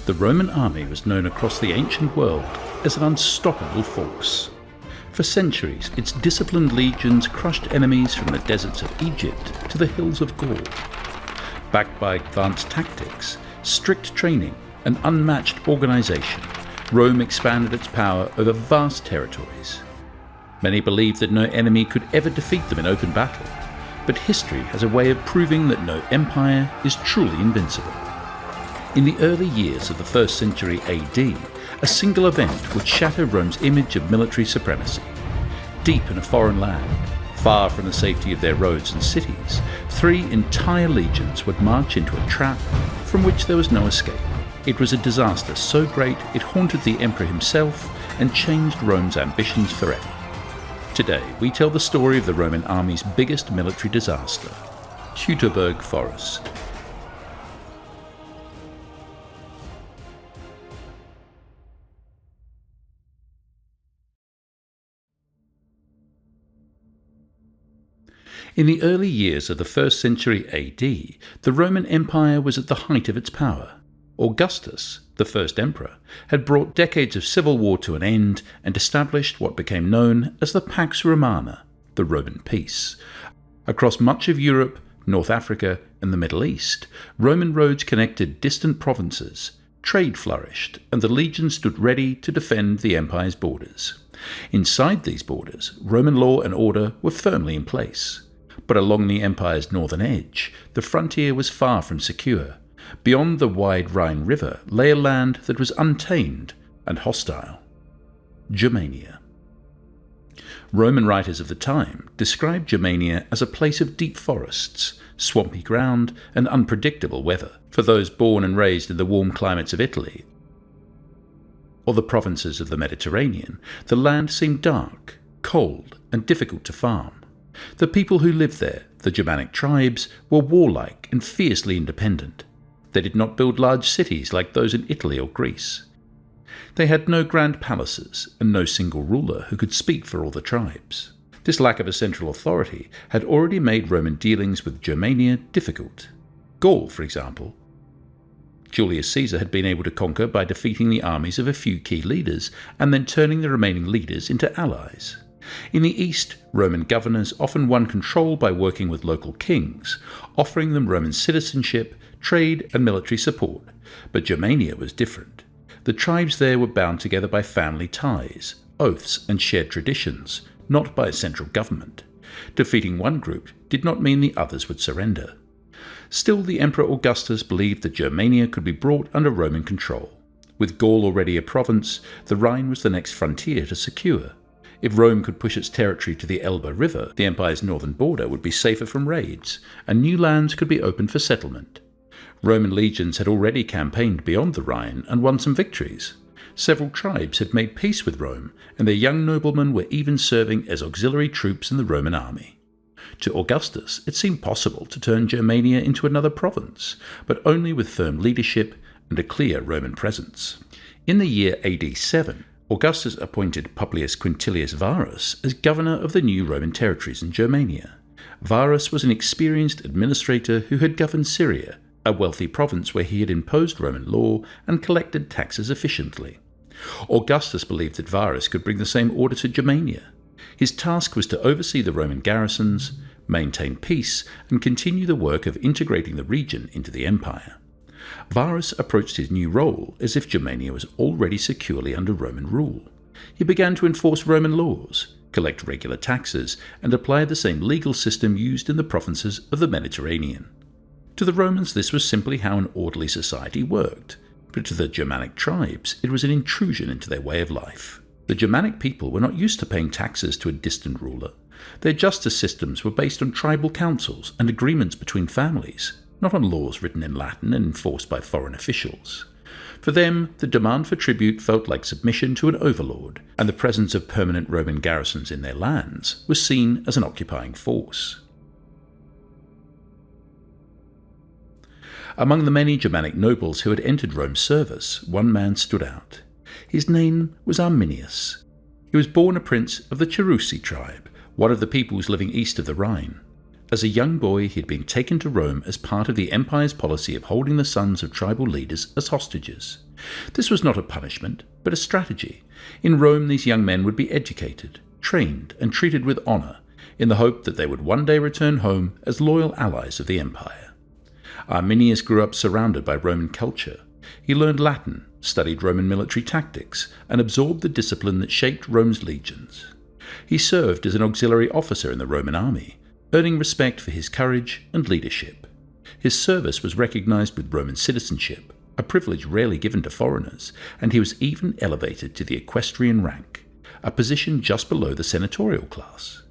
The Roman army was known across the ancient world as an unstoppable force. For centuries, its disciplined legions crushed enemies from the deserts of Egypt to the hills of Gaul. Backed by advanced tactics, strict training, and unmatched organization, Rome expanded its power over vast territories. Many believed that no enemy could ever defeat them in open battle, but history has a way of proving that no empire is truly invincible. In the early years of the 1st century AD, a single event would shatter Rome's image of military supremacy. Deep in a foreign land, far from the safety of their roads and cities, 3 entire legions would march into a trap from which there was no escape. It was a disaster so great it haunted the emperor himself and changed Rome's ambitions forever. Today, we tell the story of the Roman army's biggest military disaster, Teutoburg Forest. In the early years of the 1st century AD, the Roman Empire was at the height of its power. Augustus, the first emperor, had brought decades of civil war to an end and established what became known as the Pax Romana, the Roman peace. Across much of Europe, North Africa, and the Middle East, Roman roads connected distant provinces, trade flourished, and the legions stood ready to defend the empire's borders. Inside these borders, Roman law and order were firmly in place. But along the empire's northern edge, the frontier was far from secure. Beyond the wide Rhine River lay a land that was untamed and hostile: Germania. Roman writers of the time described Germania as a place of deep forests, swampy ground, and unpredictable weather. For those born and raised in the warm climates of Italy or the provinces of the Mediterranean, the land seemed dark, cold, and difficult to farm. The people who lived there, the Germanic tribes, were warlike and fiercely independent. They did not build large cities like those in Italy or Greece. They had no grand palaces and no single ruler who could speak for all the tribes. This lack of a central authority had already made Roman dealings with Germania difficult. Gaul, for example, Julius Caesar had been able to conquer by defeating the armies of a few key leaders and then turning the remaining leaders into allies. In the East, Roman governors often won control by working with local kings, offering them Roman citizenship, trade, and military support. But Germania was different. The tribes there were bound together by family ties, oaths, and shared traditions, not by a central government. Defeating one group did not mean the others would surrender. Still, the Emperor Augustus believed that Germania could be brought under Roman control. With Gaul already a province, the Rhine was the next frontier to secure. If Rome could push its territory to the Elbe River, the empire's northern border would be safer from raids, and new lands could be opened for settlement. Roman legions had already campaigned beyond the Rhine and won some victories. Several tribes had made peace with Rome, and their young noblemen were even serving as auxiliary troops in the Roman army. To Augustus, it seemed possible to turn Germania into another province, but only with firm leadership and a clear Roman presence. In the year AD 7, Augustus appointed Publius Quintilius Varus as governor of the new Roman territories in Germania. Varus was an experienced administrator who had governed Syria, a wealthy province where he had imposed Roman law and collected taxes efficiently. Augustus believed that Varus could bring the same order to Germania. His task was to oversee the Roman garrisons, maintain peace, and continue the work of integrating the region into the empire. Varus approached his new role as if Germania was already securely under Roman rule. He began to enforce Roman laws, collect regular taxes, and apply the same legal system used in the provinces of the Mediterranean. To the Romans, this was simply how an orderly society worked, but to the Germanic tribes, it was an intrusion into their way of life. The Germanic people were not used to paying taxes to a distant ruler. Their justice systems were based on tribal councils and agreements between families, not on laws written in Latin and enforced by foreign officials. For them, the demand for tribute felt like submission to an overlord, and the presence of permanent Roman garrisons in their lands was seen as an occupying force. Among the many Germanic nobles who had entered Rome's service, one man stood out. His name was Arminius. He was born a prince of the Cherusci tribe, one of the peoples living east of the Rhine. As a young boy, he had been taken to Rome as part of the empire's policy of holding the sons of tribal leaders as hostages. This was not a punishment, but a strategy. In Rome, these young men would be educated, trained, and treated with honor, in the hope that they would one day return home as loyal allies of the empire. Arminius grew up surrounded by Roman culture. He learned Latin, studied Roman military tactics, and absorbed the discipline that shaped Rome's legions. He served as an auxiliary officer in the Roman army, earning respect for his courage and leadership. His service was recognized with Roman citizenship, a privilege rarely given to foreigners, and he was even elevated to the equestrian rank, a position just below the senatorial class.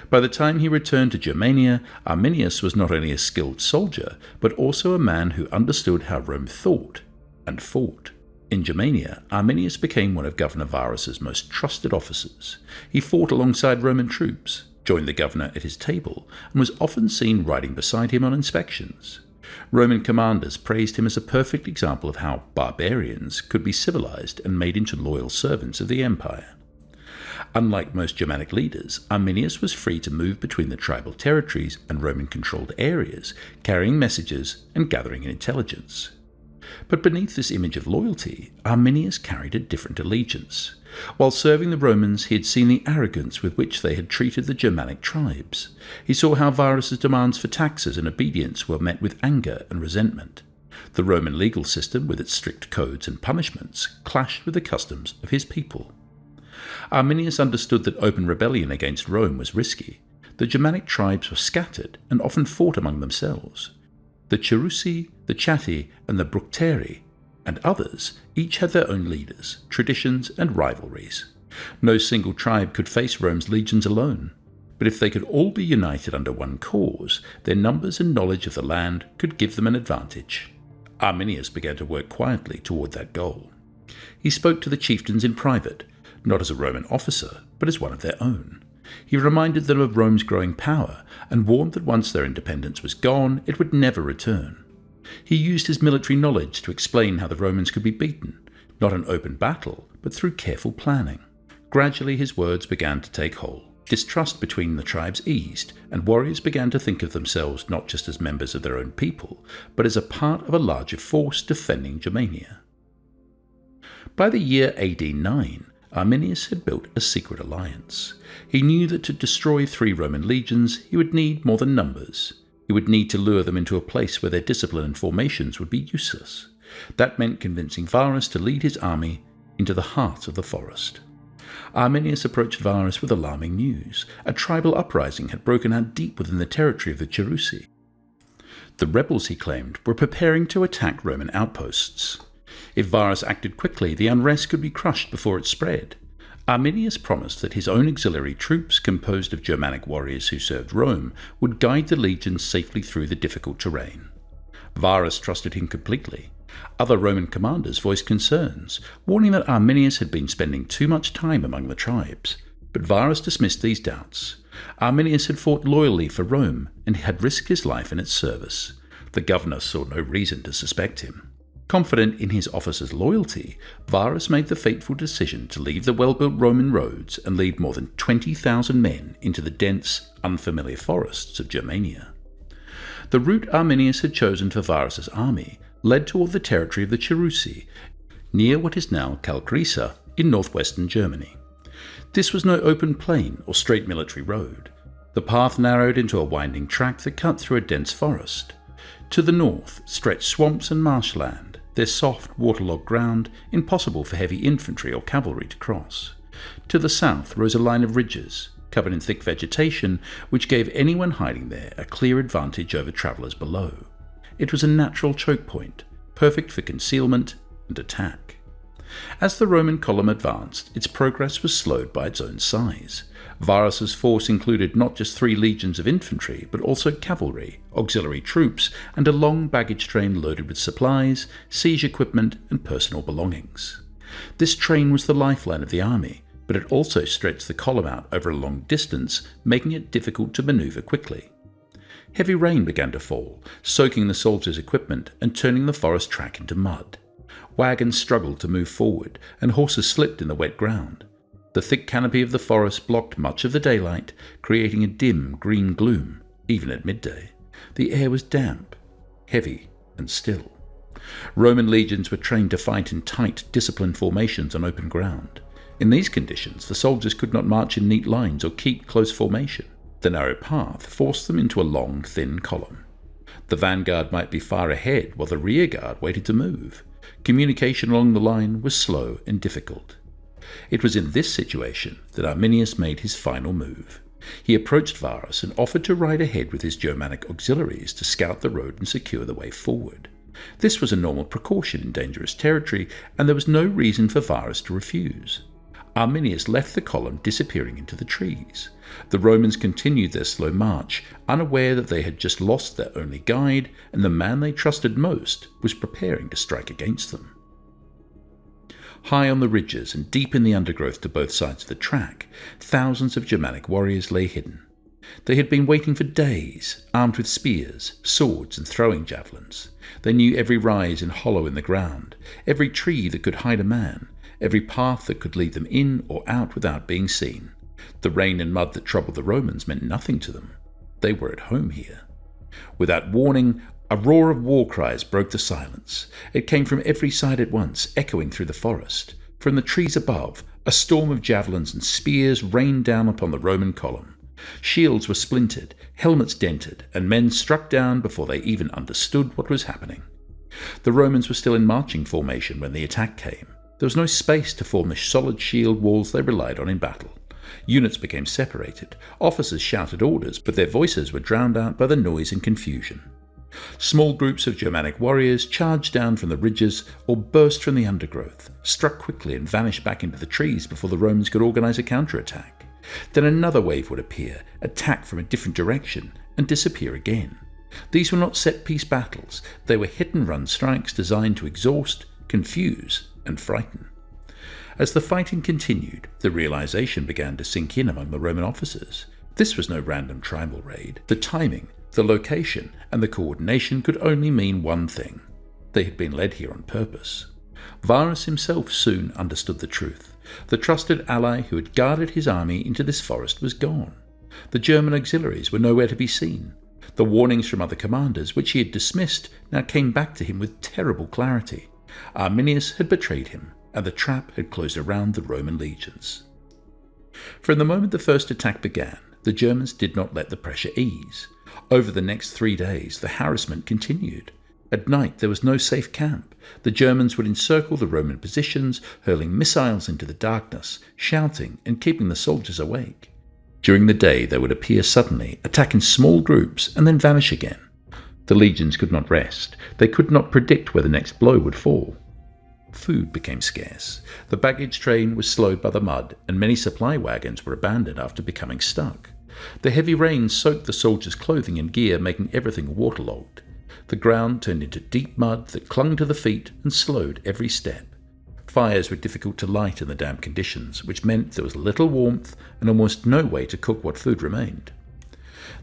By the time he returned to Germania, Arminius was not only a skilled soldier, but also a man who understood how Rome thought and fought. In Germania, Arminius became one of Governor Varus's most trusted officers. He fought alongside Roman troops, joined the governor at his table, and was often seen riding beside him on inspections. Roman commanders praised him as a perfect example of how barbarians could be civilized and made into loyal servants of the empire. Unlike most Germanic leaders, Arminius was free to move between the tribal territories and Roman-controlled areas, carrying messages and gathering intelligence. But beneath this image of loyalty, Arminius carried a different allegiance. While serving the Romans, he had seen the arrogance with which they had treated the Germanic tribes. He saw how Varus's demands for taxes and obedience were met with anger and resentment. The Roman legal system, with its strict codes and punishments, clashed with the customs of his people. Arminius understood that open rebellion against Rome was risky. The Germanic tribes were scattered and often fought among themselves. The Cherusci, the Chatti, and the Bructeri, and others, each had their own leaders, traditions, and rivalries. No single tribe could face Rome's legions alone, but if they could all be united under one cause, their numbers and knowledge of the land could give them an advantage. Arminius began to work quietly toward that goal. He spoke to the chieftains in private, not as a Roman officer, but as one of their own. He reminded them of Rome's growing power and warned that once their independence was gone, it would never return. He used his military knowledge to explain how the Romans could be beaten, not in open battle, but through careful planning. Gradually his words began to take hold. Distrust between the tribes eased, and warriors began to think of themselves not just as members of their own people, but as a part of a larger force defending Germania. By the year AD 9, Arminius had built a secret alliance. He knew that to destroy 3 Roman legions, he would need more than numbers. He would need to lure them into a place where their discipline and formations would be useless. That meant convincing Varus to lead his army into the heart of the forest. Arminius approached Varus with alarming news. A tribal uprising had broken out deep within the territory of the Cherusci. The rebels, he claimed, were preparing to attack Roman outposts. If Varus acted quickly, the unrest could be crushed before it spread. Arminius promised that his own auxiliary troops, composed of Germanic warriors who served Rome, would guide the legions safely through the difficult terrain. Varus trusted him completely. Other Roman commanders voiced concerns, warning that Arminius had been spending too much time among the tribes. But Varus dismissed these doubts. Arminius had fought loyally for Rome and had risked his life in its service. The governor saw no reason to suspect him. Confident in his officer's loyalty, Varus made the fateful decision to leave the well-built Roman roads and lead more than 20,000 men into the dense, unfamiliar forests of Germania. The route Arminius had chosen for Varus's army led toward the territory of the Cherusci, near what is now Kalkrisa in northwestern Germany. This was no open plain or straight military road. The path narrowed into a winding track that cut through a dense forest. To the north stretched swamps and marshland, their soft, waterlogged ground impossible for heavy infantry or cavalry to cross. To the south rose a line of ridges, covered in thick vegetation, which gave anyone hiding there a clear advantage over travellers below. It was a natural choke point, perfect for concealment and attack. As the Roman column advanced, its progress was slowed by its own size. Varus's force included not just 3 legions of infantry, but also cavalry, auxiliary troops, and a long baggage train loaded with supplies, siege equipment, and personal belongings. This train was the lifeline of the army, but it also stretched the column out over a long distance, making it difficult to maneuver quickly. Heavy rain began to fall, soaking the soldiers' equipment and turning the forest track into mud. Wagons struggled to move forward, and horses slipped in the wet ground. The thick canopy of the forest blocked much of the daylight, creating a dim green gloom even at midday. The air was damp, heavy, and still. Roman legions were trained to fight in tight, disciplined formations on open ground. In these conditions, the soldiers could not march in neat lines or keep close formation. The narrow path forced them into a long, thin column. The vanguard might be far ahead while the rear guard waited to move. Communication along the line was slow and difficult. It was in this situation that Arminius made his final move. He approached Varus and offered to ride ahead with his Germanic auxiliaries to scout the road and secure the way forward. This was a normal precaution in dangerous territory, and there was no reason for Varus to refuse. Arminius left the column disappearing into the trees. The Romans continued their slow march, unaware that they had just lost their only guide, and the man they trusted most was preparing to strike against them. High on the ridges and deep in the undergrowth to both sides of the track, thousands of Germanic warriors lay hidden. They had been waiting for days, armed with spears, swords, and throwing javelins. They knew every rise and hollow in the ground, every tree that could hide a man, every path that could lead them in or out without being seen. The rain and mud that troubled the Romans meant nothing to them. They were at home here. Without warning, a roar of war cries broke the silence. It came from every side at once, echoing through the forest. From the trees above, a storm of javelins and spears rained down upon the Roman column. Shields were splintered, helmets dented, and men struck down before they even understood what was happening. The Romans were still in marching formation when the attack came. There was no space to form the solid shield walls they relied on in battle. Units became separated. Officers shouted orders, but their voices were drowned out by the noise and confusion. Small groups of Germanic warriors charged down from the ridges or burst from the undergrowth, struck quickly and vanished back into the trees before the Romans could organize a counterattack. Then another wave would appear, attack from a different direction, and disappear again. These were not set-piece battles. They were hit-and-run strikes designed to exhaust, confuse, and frighten. As the fighting continued, the realization began to sink in among the Roman officers. This was no random tribal raid. The timing, the location, and the coordination could only mean one thing. They had been led here on purpose. Varus himself soon understood the truth. The trusted ally who had guarded his army into this forest was gone. The German auxiliaries were nowhere to be seen. The warnings from other commanders, which he had dismissed, now came back to him with terrible clarity. Arminius had betrayed him, and the trap had closed around the Roman legions. From the moment the first attack began, the Germans did not let the pressure ease. Over the next 3 days, the harassment continued. At night, there was no safe camp. The Germans would encircle the Roman positions, hurling missiles into the darkness, shouting and keeping the soldiers awake. During the day, they would appear suddenly, attack in small groups, and then vanish again. The legions could not rest. They could not predict where the next blow would fall. Food became scarce. The baggage train was slowed by the mud, and many supply wagons were abandoned after becoming stuck. The heavy rain soaked the soldiers' clothing and gear, making everything waterlogged. The ground turned into deep mud that clung to the feet and slowed every step. Fires were difficult to light in the damp conditions, which meant there was little warmth and almost no way to cook what food remained.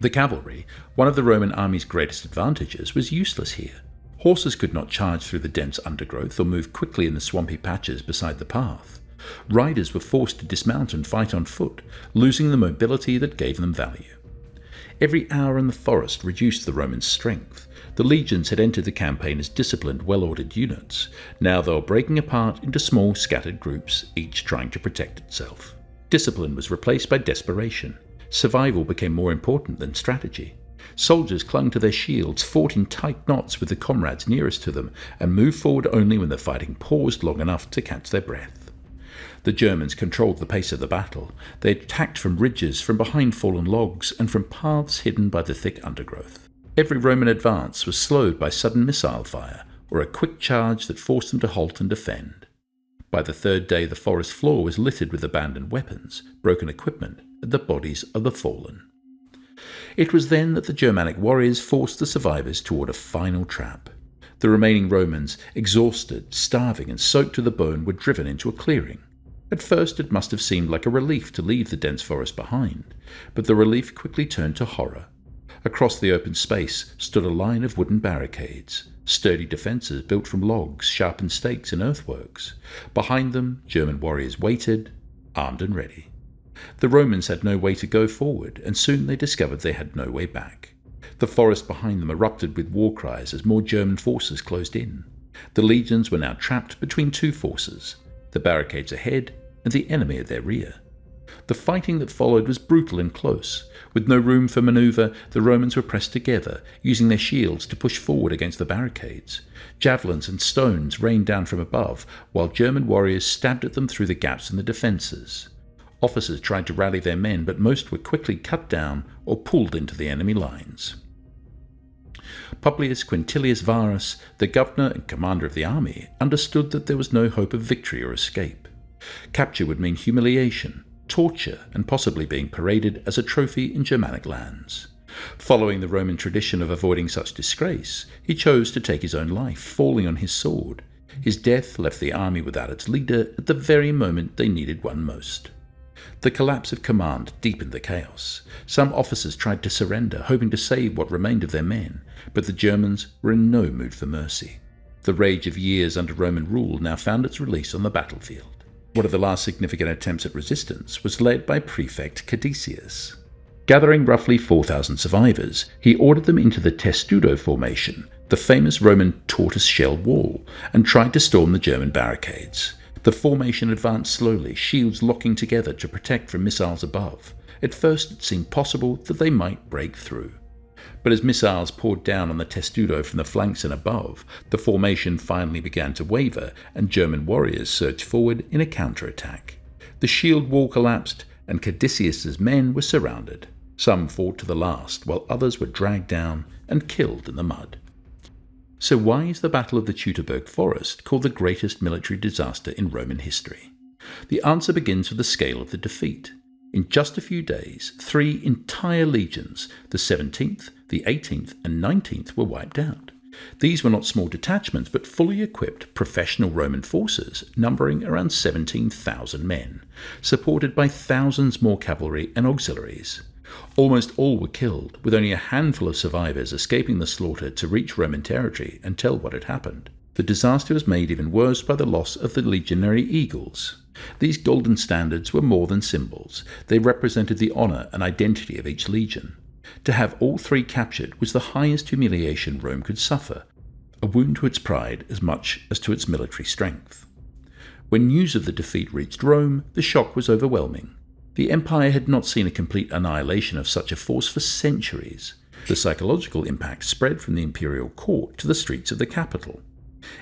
The cavalry, one of the Roman army's greatest advantages, was useless here. Horses could not charge through the dense undergrowth or move quickly in the swampy patches beside the path. Riders were forced to dismount and fight on foot, losing the mobility that gave them value. Every hour in the forest reduced the Romans' strength. The legions had entered the campaign as disciplined, well-ordered units. Now they were breaking apart into small, scattered groups, each trying to protect itself. Discipline was replaced by desperation. Survival became more important than strategy. Soldiers clung to their shields, fought in tight knots with the comrades nearest to them, and moved forward only when the fighting paused long enough to catch their breath. The Germans controlled the pace of the battle. They attacked from ridges, from behind fallen logs, and from paths hidden by the thick undergrowth. Every Roman advance was slowed by sudden missile fire, or a quick charge that forced them to halt and defend. By the third day, the forest floor was littered with abandoned weapons, broken equipment, and the bodies of the fallen. It was then that the Germanic warriors forced the survivors toward a final trap. The remaining Romans, exhausted, starving, and soaked to the bone, were driven into a clearing. At first it must have seemed like a relief to leave the dense forest behind, but the relief quickly turned to horror. Across the open space stood a line of wooden barricades, sturdy defences built from logs, sharpened stakes, and earthworks. Behind them, German warriors waited, armed and ready. The Romans had no way to go forward, and soon they discovered they had no way back. The forest behind them erupted with war cries as more German forces closed in. The legions were now trapped between two forces, the barricades ahead and the enemy at their rear. The fighting that followed was brutal and close. With no room for manoeuvre, the Romans were pressed together, using their shields to push forward against the barricades. Javelins and stones rained down from above, while German warriors stabbed at them through the gaps in the defences. Officers tried to rally their men, but most were quickly cut down or pulled into the enemy lines. Publius Quintilius Varus, the governor and commander of the army, understood that there was no hope of victory or escape. Capture would mean humiliation, torture, and possibly being paraded as a trophy in Germanic lands. Following the Roman tradition of avoiding such disgrace, he chose to take his own life, falling on his sword. His death left the army without its leader at the very moment they needed one most. The collapse of command deepened the chaos. Some officers tried to surrender, hoping to save what remained of their men, but the Germans were in no mood for mercy. The rage of years under Roman rule now found its release on the battlefield. One of the last significant attempts at resistance was led by Prefect Caedicius. Gathering roughly 4,000 survivors, he ordered them into the Testudo formation, the famous Roman tortoise-shell wall, and tried to storm the German barricades. The formation advanced slowly, shields locking together to protect from missiles above. At first it seemed possible that they might break through. But as missiles poured down on the Testudo from the flanks and above, the formation finally began to waver, and German warriors surged forward in a counterattack. The shield wall collapsed, and Caedicius's men were surrounded. Some fought to the last, while others were dragged down and killed in the mud. So why is the Battle of the Teutoburg Forest called the greatest military disaster in Roman history? The answer begins with the scale of the defeat. In just a few days, 3 entire legions, the 17th, the 18th and 19th, were wiped out. These were not small detachments, but fully equipped professional Roman forces, numbering around 17,000 men, supported by thousands more cavalry and auxiliaries. Almost all were killed, with only a handful of survivors escaping the slaughter to reach Roman territory and tell what had happened. The disaster was made even worse by the loss of the legionary eagles. These golden standards were more than symbols. They represented the honour and identity of each legion. To have all 3 captured was the highest humiliation Rome could suffer, a wound to its pride as much as to its military strength. When news of the defeat reached Rome, the shock was overwhelming. The empire had not seen a complete annihilation of such a force for centuries. The psychological impact spread from the imperial court to the streets of the capital.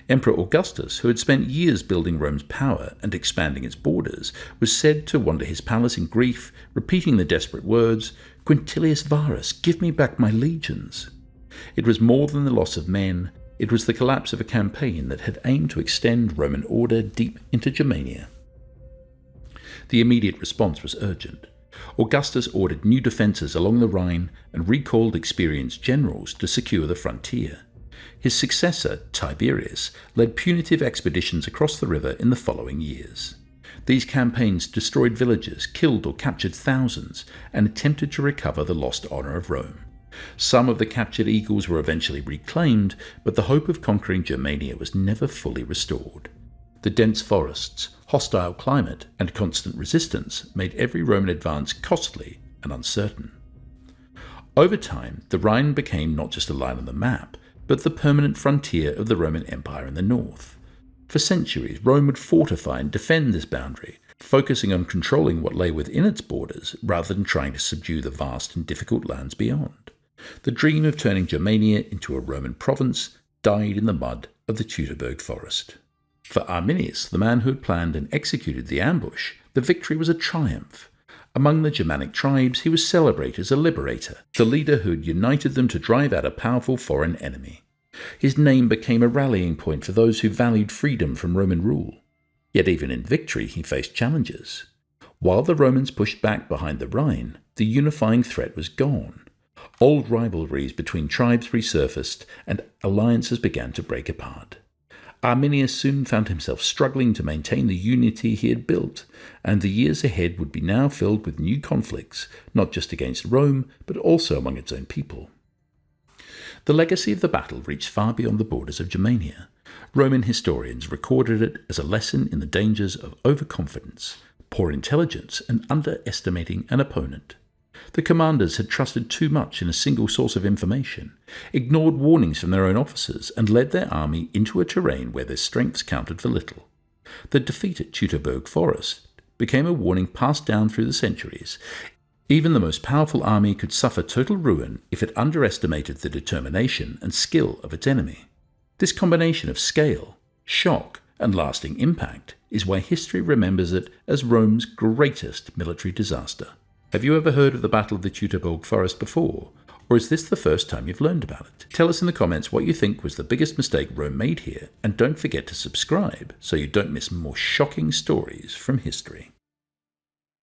Emperor Augustus, who had spent years building Rome's power and expanding its borders, was said to wander his palace in grief, repeating the desperate words, "Quintilius Varus, give me back my legions." It was more than the loss of men. It was the collapse of a campaign that had aimed to extend Roman order deep into Germania. The immediate response was urgent. Augustus ordered new defences along the Rhine and recalled experienced generals to secure the frontier. His successor, Tiberius, led punitive expeditions across the river in the following years. These campaigns destroyed villages, killed or captured thousands, and attempted to recover the lost honour of Rome. Some of the captured eagles were eventually reclaimed, but the hope of conquering Germania was never fully restored. The dense forests, hostile climate, and constant resistance made every Roman advance costly and uncertain. Over time, the Rhine became not just a line on the map, but the permanent frontier of the Roman Empire in the north. For centuries, Rome would fortify and defend this boundary, focusing on controlling what lay within its borders rather than trying to subdue the vast and difficult lands beyond. The dream of turning Germania into a Roman province died in the mud of the Teutoburg Forest. For Arminius, the man who had planned and executed the ambush, the victory was a triumph. Among the Germanic tribes, he was celebrated as a liberator, the leader who had united them to drive out a powerful foreign enemy. His name became a rallying point for those who valued freedom from Roman rule. Yet even in victory, he faced challenges. While the Romans pushed back behind the Rhine, the unifying threat was gone. Old rivalries between tribes resurfaced, and alliances began to break apart. Arminius soon found himself struggling to maintain the unity he had built, and the years ahead would be now filled with new conflicts, not just against Rome, but also among its own people. The legacy of the battle reached far beyond the borders of Germania. Roman historians recorded it as a lesson in the dangers of overconfidence, poor intelligence, and underestimating an opponent. The commanders had trusted too much in a single source of information, ignored warnings from their own officers, and led their army into a terrain where their strengths counted for little. The defeat at Teutoburg Forest became a warning passed down through the centuries. Even the most powerful army could suffer total ruin if it underestimated the determination and skill of its enemy. This combination of scale, shock, and lasting impact is why history remembers it as Rome's greatest military disaster. Have you ever heard of the Battle of the Teutoburg Forest before? Or is this the first time you've learned about it? Tell us in the comments what you think was the biggest mistake Rome made here, and don't forget to subscribe so you don't miss more shocking stories from history.